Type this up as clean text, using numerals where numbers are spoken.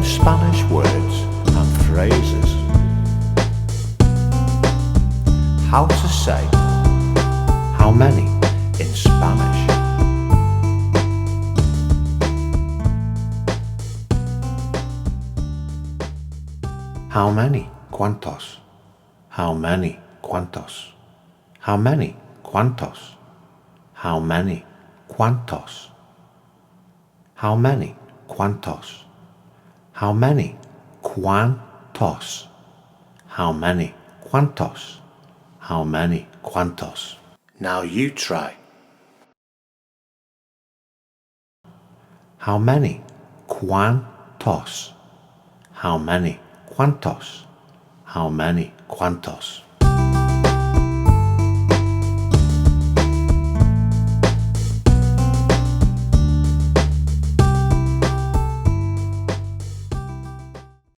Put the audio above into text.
Spanish words and phrases. How to say how many in Spanish. How many? ¿Cuántos? How many? ¿Cuántos? How many? ¿Cuántos? How many? ¿Cuántos? How many? ¿Cuántos? How many? ¿Cuántos? How many? ¿Cuántos? How many? ¿Cuántos? Now you try. How many? ¿Cuántos? How many? ¿Cuántos? How many? ¿Cuántos?